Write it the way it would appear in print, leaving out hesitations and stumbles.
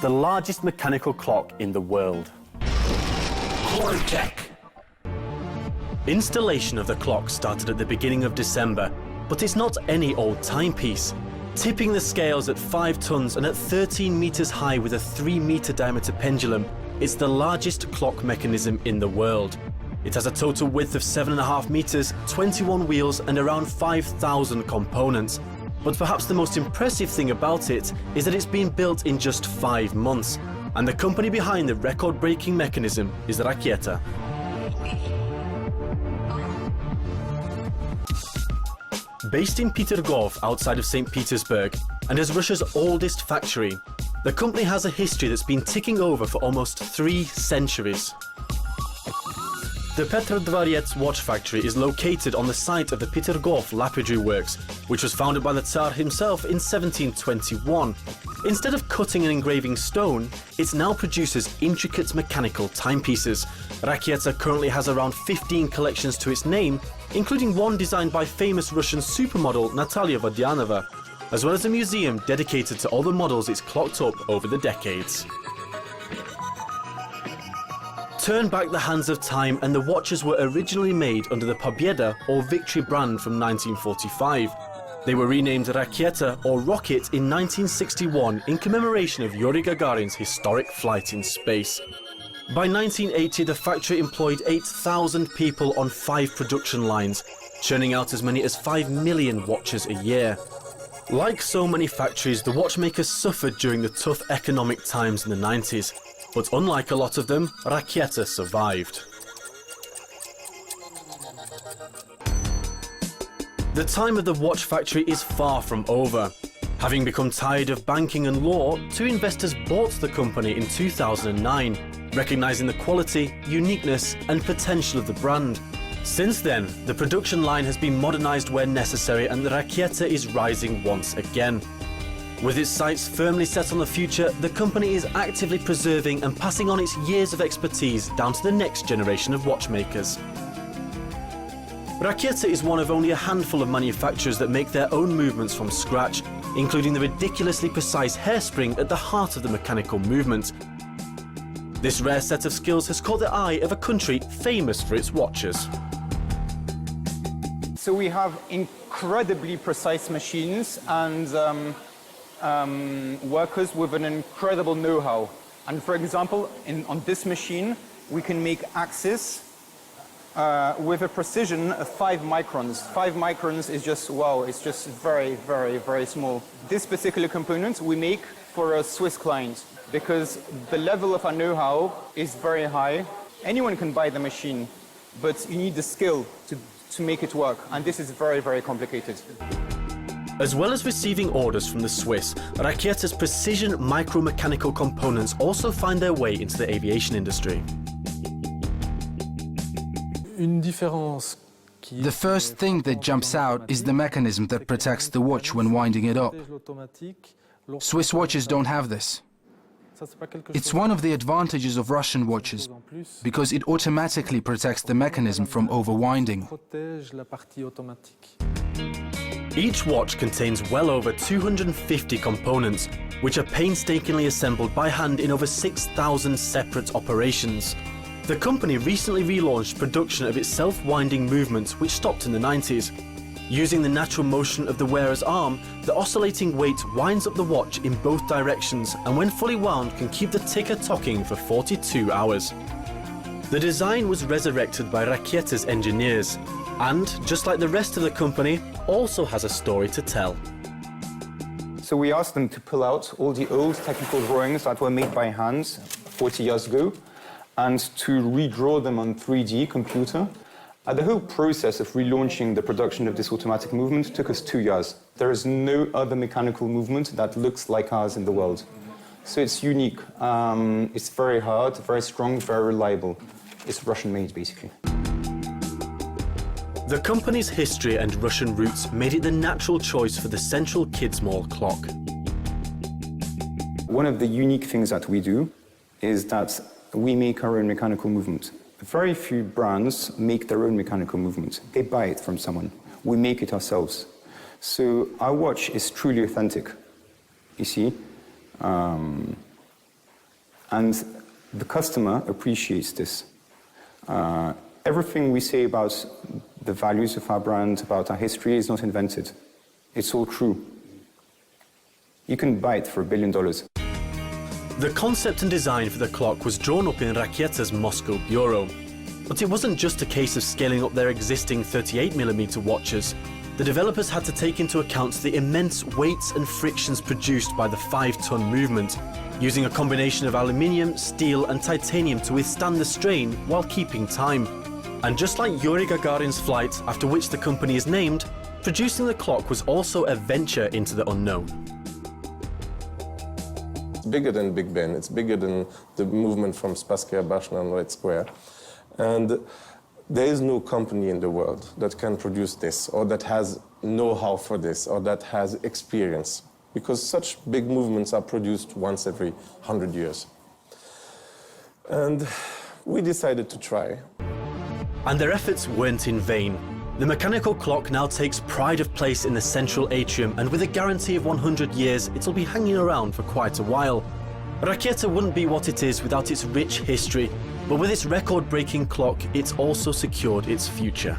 the largest mechanical clock in the world. Installation of the clock started at the beginning of December, but it's not any old timepiece. Tipping the scales at 5 tons and at 13 meters high with a 3-meter diameter pendulum, it's the largest clock mechanism in the world. It has a total width of 7.5 meters, 21 wheels and around 5,000 components. But perhaps the most impressive thing about it is that it's been built in just 5 months. And the company behind the record-breaking mechanism is Raketa. Based in Petrograd outside of St. Petersburg and as Russia's oldest factory, the company has a history that's been ticking over for almost 3 centuries. The Petrodvorets Watch Factory is located on the site of the Petrograd lapidary works, which was founded by the Tsar himself in 1721. Instead of cutting and engraving stone, it now produces intricate mechanical timepieces. Raketa currently has around 15 collections to its name, including one designed by famous Russian supermodel Natalia Vodianova, as well as a museum dedicated to all the models it's clocked up over the decades. Turn back the hands of time and the watches were originally made under the Pobeda or Victory brand from 1945. They were renamed Raketa or Rocket in 1961 in commemoration of Yuri Gagarin's historic flight in space. By 1980, the factory employed 8,000 people on 5 production lines, churning out as many as 5 million watches a year. Like so many factories, the watchmakers suffered during the tough economic times in the 90s, but unlike a lot of them, Raketa survived. The time of the watch factory is far from over. Having become tired of banking and law, 2 investors bought the company in 2009, recognizing the quality, uniqueness and potential of the brand. Since then, the production line has been modernized where necessary and the Raketa is rising once again. With its sights firmly set on the future, the company is actively preserving and passing on its years of expertise down to the next generation of watchmakers. Raketa is one of only a handful of manufacturers that make their own movements from scratch, including the ridiculously precise hairspring at the heart of the mechanical movement. This rare set of skills has caught the eye of a country famous for its watches. So we have incredibly precise machines and workers with an incredible know-how. And for example, on this machine, we can make axes with a precision of 5 microns. 5 microns is just, wow, it's just very, very, very small. This particular component we make for a Swiss client because the level of our know-how is very high. Anyone can buy the machine, but you need the skill to make it work, and this is very, very complicated. As well as receiving orders from the Swiss, Raketa's precision micromechanical components also find their way into the aviation industry. The first thing that jumps out is the mechanism that protects the watch when winding it up. Swiss watches don't have this. It's one of the advantages of Russian watches, because it automatically protects the mechanism from overwinding. Each watch contains well over 250 components, which are painstakingly assembled by hand in over 6,000 separate operations. The company recently relaunched production of its self-winding movement, which stopped in the 90s. Using the natural motion of the wearer's arm, the oscillating weight winds up the watch in both directions and when fully wound can keep the ticker ticking for 42 hours. The design was resurrected by Raketa's engineers and, just like the rest of the company, also has a story to tell. So we asked them to pull out all the old technical drawings that were made by hand 40 years ago and to redraw them on 3D computer. The whole process of relaunching the production of this automatic movement took us 2 years. There is no other mechanical movement that looks like ours in the world. So it's unique. It's very hard, very strong, very reliable. It's Russian-made, basically. The company's history and Russian roots made it the natural choice for the central kids' mall clock. One of the unique things that we do is that we make our own mechanical movement. Very few brands make their own mechanical movement. They buy it from someone. We make it ourselves. So our watch is truly authentic, you see. And the customer appreciates this. Everything we say about the values of our brand, about our history, is not invented. It's all true. You can buy it for $1 billion. The concept and design for the clock was drawn up in Raketa's Moscow bureau. But it wasn't just a case of scaling up their existing 38mm watches. The developers had to take into account the immense weights and frictions produced by the 5-ton movement, using a combination of aluminium, steel and titanium to withstand the strain while keeping time. And just like Yuri Gagarin's flight, after which the company is named, producing the clock was also a venture into the unknown. It's bigger than Big Ben, it's bigger than the movement from Spasskaya Bashna on Red Square. And there is no company in the world that can produce this, or that has know-how for this, or that has experience, because such big movements are produced once every 100 years. And we decided to try. And their efforts weren't in vain. The mechanical clock now takes pride of place in the central atrium, and with a guarantee of 100 years, it'll be hanging around for quite a while. Raketa wouldn't be what it is without its rich history, but with its record-breaking clock, it's also secured its future.